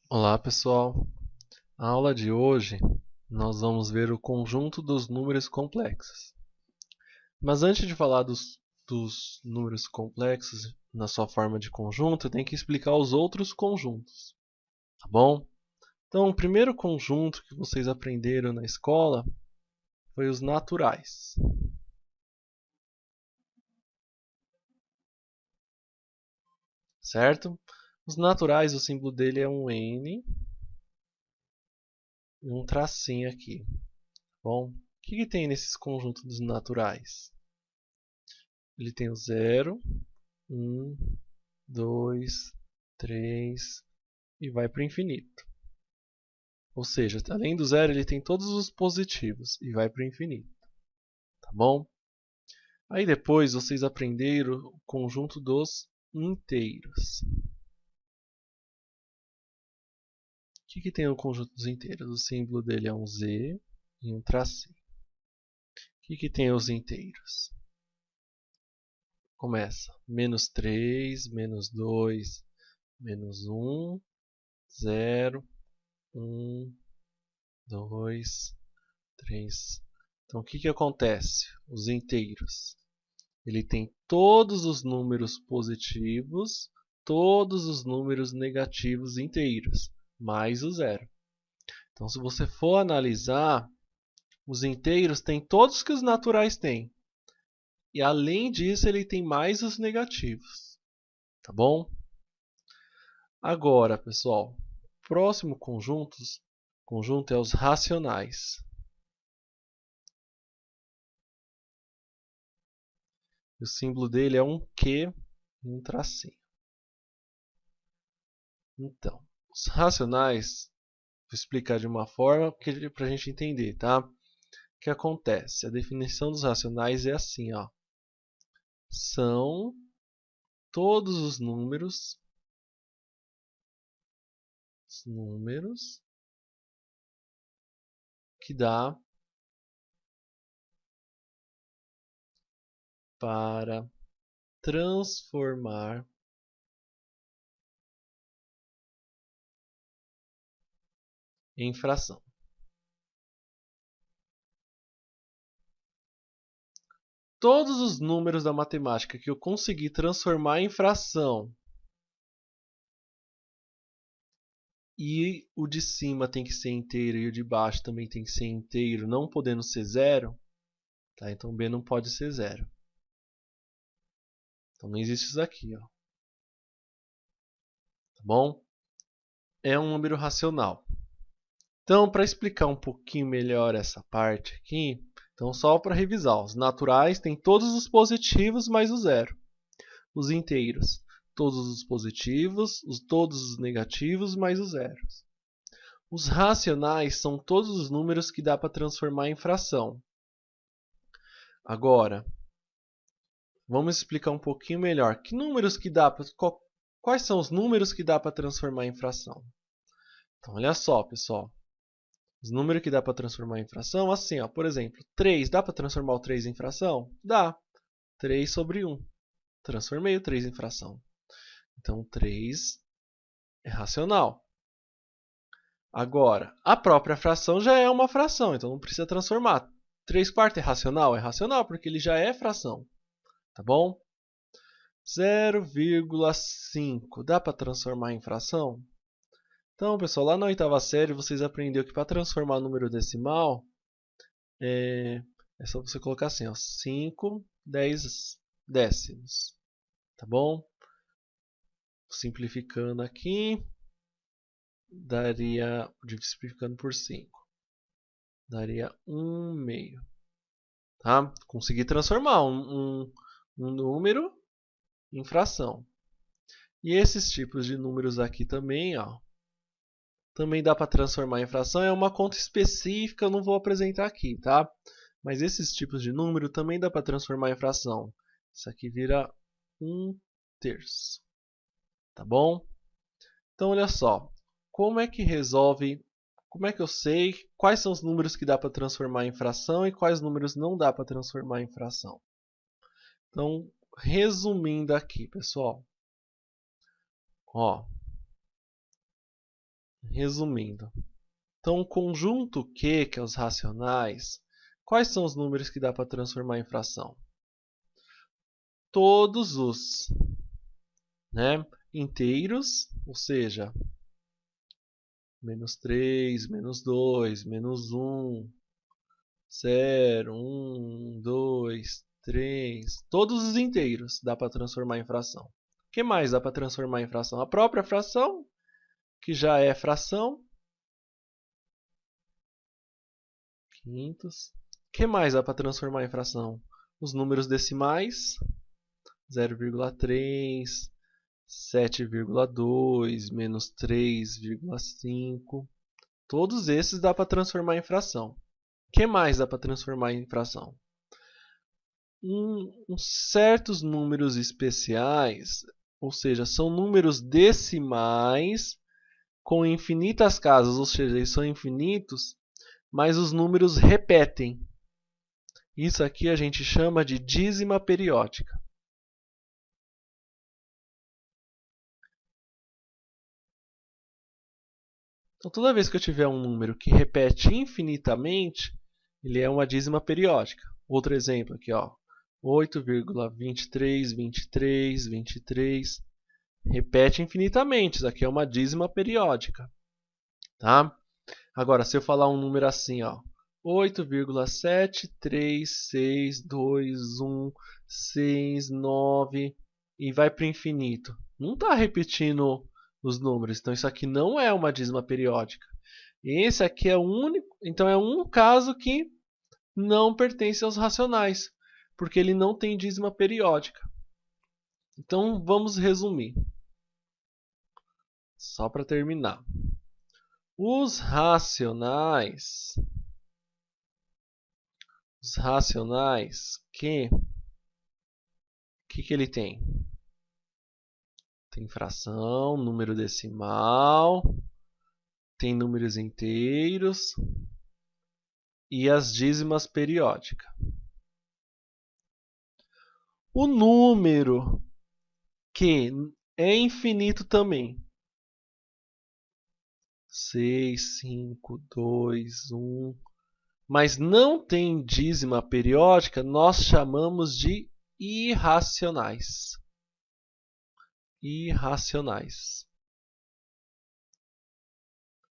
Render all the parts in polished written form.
Olá pessoal, na aula de hoje nós vamos ver o conjunto dos números complexos. Mas antes de falar dos números complexos na sua forma de conjunto, eu tenho que explicar os outros conjuntos, tá bom? Então, o primeiro conjunto que vocês aprenderam na escola foi os naturais, certo? Os naturais, o símbolo dele é um N e um tracinho aqui, tá bom? O que tem nesses conjuntos dos naturais? Ele tem o zero, 1, 2, 3 e vai para o infinito. Ou seja, além do zero, ele tem todos os positivos e vai para o infinito. Tá bom? Aí depois vocês aprenderam o conjunto dos inteiros. O que tem no conjunto dos inteiros? O símbolo dele é um Z e um tracinho. O que tem os inteiros? Começa menos 3, menos 2, menos 1, 0, 1, 2, 3. Então, o que acontece? Os inteiros. Ele tem todos os números positivos, todos os números negativos inteiros, mais o zero. Então, se você for analisar, os inteiros têm todos que os naturais têm. E, além disso, ele tem mais os negativos. Tá bom? Agora, pessoal, o próximo conjunto é os racionais. O símbolo dele é um Q e um tracinho. Então, os racionais, vou explicar de uma forma para a gente entender, tá? O que acontece? A definição dos racionais é assim, ó. São todos os números que dá para transformar em fração. Todos os números da matemática que eu conseguir transformar em fração e o de cima tem que ser inteiro e o de baixo também tem que ser inteiro, não podendo ser zero, tá? Então B não pode ser zero. Então não existe isso aqui, ó. Tá bom? É um número racional. Então, para explicar um pouquinho melhor essa parte aqui, então só para revisar, os naturais têm todos os positivos mais o zero. Os inteiros, todos os positivos, todos os negativos mais os zeros. Os racionais são todos os números que dá para transformar em fração. Agora, vamos explicar um pouquinho melhor. Que números que dá para quais são os números que dá para transformar em fração? Então, olha só, pessoal. Os números que dá para transformar em fração, assim, ó, por exemplo, 3, dá para transformar o 3 em fração? Dá. 3 sobre 1. Transformei o 3 em fração. Então, 3 é racional. Agora, a própria fração já é uma fração, então não precisa transformar. 3 quartos é racional? É racional, porque ele já é fração. Tá bom? 0,5 dá para transformar em fração? Então, pessoal, lá na oitava série vocês aprenderam que para transformar número decimal é só você colocar assim, ó, 5 10 décimos. Tá bom? Simplificando aqui, daria, simplificando por 5, daria 1 meio. Tá? Consegui transformar um número em fração. E esses tipos de números aqui também, ó, também dá para transformar em fração. É uma conta específica, eu não vou apresentar aqui, tá? Mas esses tipos de número também dá para transformar em fração. Isso aqui vira 1/3. Tá bom? Então, olha só. Como é que resolve? Como é que eu sei quais são os números que dá para transformar em fração e quais números não dá para transformar em fração? Então, resumindo aqui, pessoal. Ó, Resumindo. Então, o conjunto Q, que é os racionais, quais são os números que dá para transformar em fração? Todos os, né, inteiros, ou seja, menos 3, menos 2, menos 1, 0, 1, 2, 3, todos os inteiros dá para transformar em fração. O que mais dá para transformar em fração? A própria fração, que já é fração. Quintos. O que mais dá para transformar em fração? Os números decimais. 0,3, 7,2, menos 3,5. Todos esses dá para transformar em fração. O que mais dá para transformar em fração? Certos números especiais, ou seja, são números decimais com infinitas casas, ou seja, eles são infinitos, mas os números repetem. Isso aqui a gente chama de dízima periódica. Então, toda vez que eu tiver um número que repete infinitamente, ele é uma dízima periódica. Outro exemplo aqui, ó, 8,232323 repete infinitamente. Isso aqui é uma dízima periódica, tá? Agora, se eu falar um número assim, ó, 8,7362169 e vai para o infinito, não está repetindo os números. Então, isso aqui não é uma dízima periódica. Esse aqui é o único. Então, é um caso que não pertence aos racionais, porque ele não tem dízima periódica. Então, vamos resumir. Só para terminar. Os racionais que ele tem? Tem fração, número decimal, tem números inteiros e as dízimas periódicas. O número que é infinito também. 6, 5, 2, 1. Mas não tem dízima periódica, nós chamamos de irracionais. Irracionais.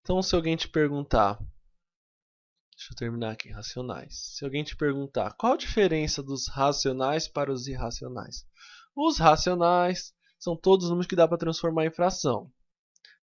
Então, se alguém te perguntar, deixa eu terminar aqui, racionais. Se alguém te perguntar, qual a diferença dos racionais para os irracionais? Os racionais são todos os números que dá para transformar em fração,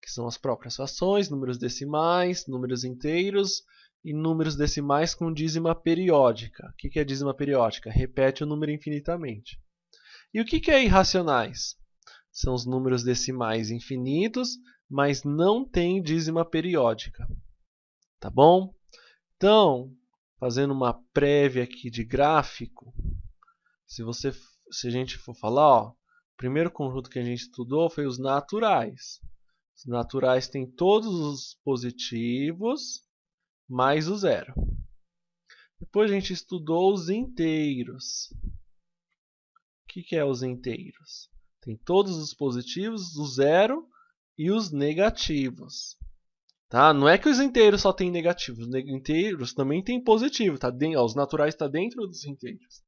que são as próprias frações, números decimais, números inteiros e números decimais com dízima periódica. O que é dízima periódica? Repete o número infinitamente. E o que é irracionais? São os números decimais infinitos, mas não tem dízima periódica. Tá bom? Então, fazendo uma prévia aqui de gráfico, se a gente for falar, ó, o primeiro conjunto que a gente estudou foi os naturais. Os naturais têm todos os positivos mais o zero. Depois a gente estudou os inteiros. O que é os inteiros? Tem todos os positivos, o zero e os negativos. Tá? Não é que os inteiros só têm negativos. Os inteiros também têm positivo. Tá? Os naturais estão dentro dos inteiros.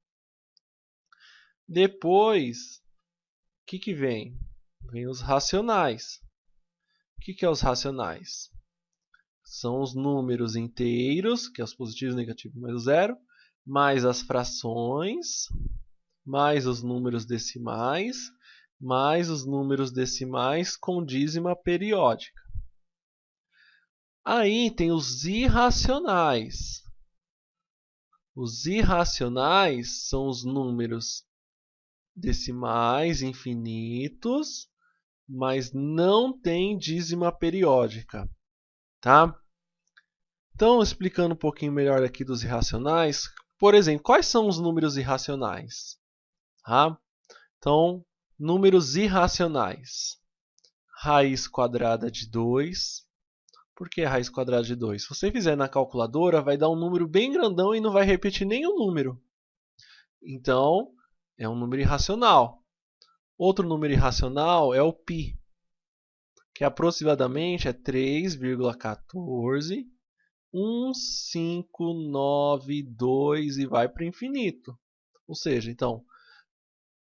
Depois, o que vem? Vem os racionais. O que é os racionais? São os números inteiros, que é os positivos, negativos mais o zero, mais as frações, mais os números decimais, mais os números decimais com dízima periódica. Aí tem os irracionais. Os irracionais são os números decimais infinitos, mas não tem dízima periódica, tá? Então, explicando um pouquinho melhor aqui dos irracionais, por exemplo, quais são os números irracionais? Tá? Então, números irracionais. Raiz quadrada de 2. Por que raiz quadrada de 2? Se você fizer na calculadora, vai dar um número bem grandão e não vai repetir nenhum número. Então, é um número irracional. Outro número irracional é o π. que aproximadamente é 3,141592 e vai para o infinito. Ou seja, então,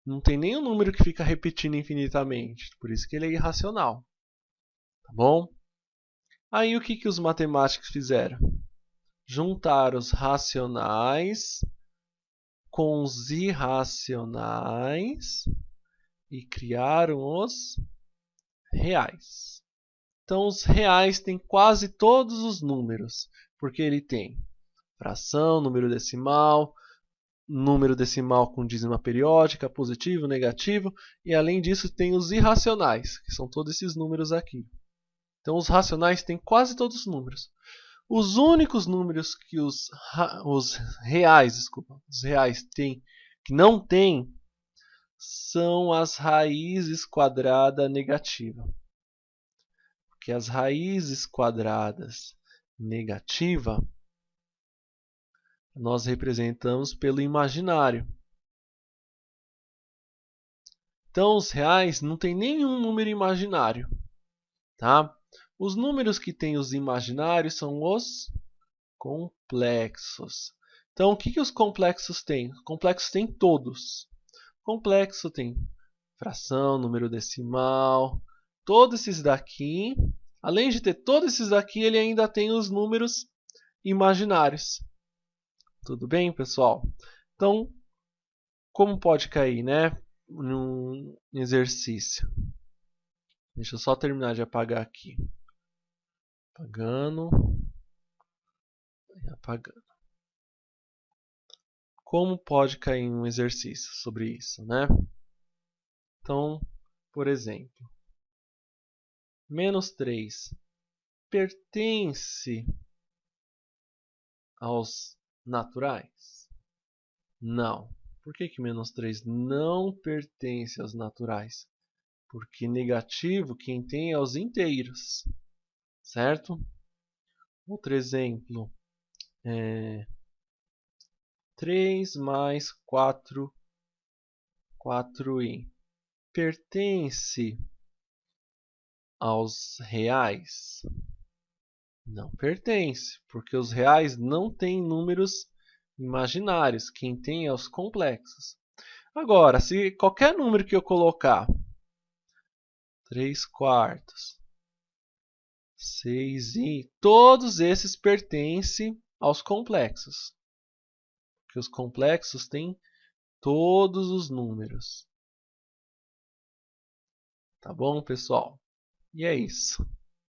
não tem nenhum número que fica repetindo infinitamente. Por isso que ele é irracional. Tá bom? Aí o que os matemáticos fizeram? Juntaram os racionais com os irracionais e criaram os reais. Então, os reais têm quase todos os números, porque ele tem fração, número decimal com dízima periódica, positivo, negativo, e além disso tem os irracionais, que são todos esses números aqui. Então, os racionais têm quase todos os números. Os únicos números que os reais têm, que não têm, são as raízes quadradas negativas. Porque as raízes quadradas negativas nós representamos pelo imaginário. Então, os reais não tem nenhum número imaginário. Tá? Os números que têm os imaginários são os complexos. Então, o que os complexos têm? Os complexos têm todos. Complexo tem fração, número decimal, todos esses daqui. Além de ter todos esses daqui, ele ainda tem os números imaginários. Tudo bem, pessoal? Então, como pode cair, né? Num exercício. Deixa eu só terminar de apagar aqui. Apagando. E apagando. Como pode cair um exercício sobre isso, né? Então, por exemplo, menos 3 pertence aos naturais? Não. Por que menos 3 não pertence aos naturais? Porque negativo quem tem é os inteiros, certo? Outro exemplo é 3 mais 4i. Pertence aos reais? Não pertence, porque os reais não têm números imaginários. Quem tem é os complexos. Agora, se qualquer número que eu colocar, 3 quartos, 6i, todos esses pertencem aos complexos. Porque os complexos têm todos os números. Tá bom, pessoal? E é isso.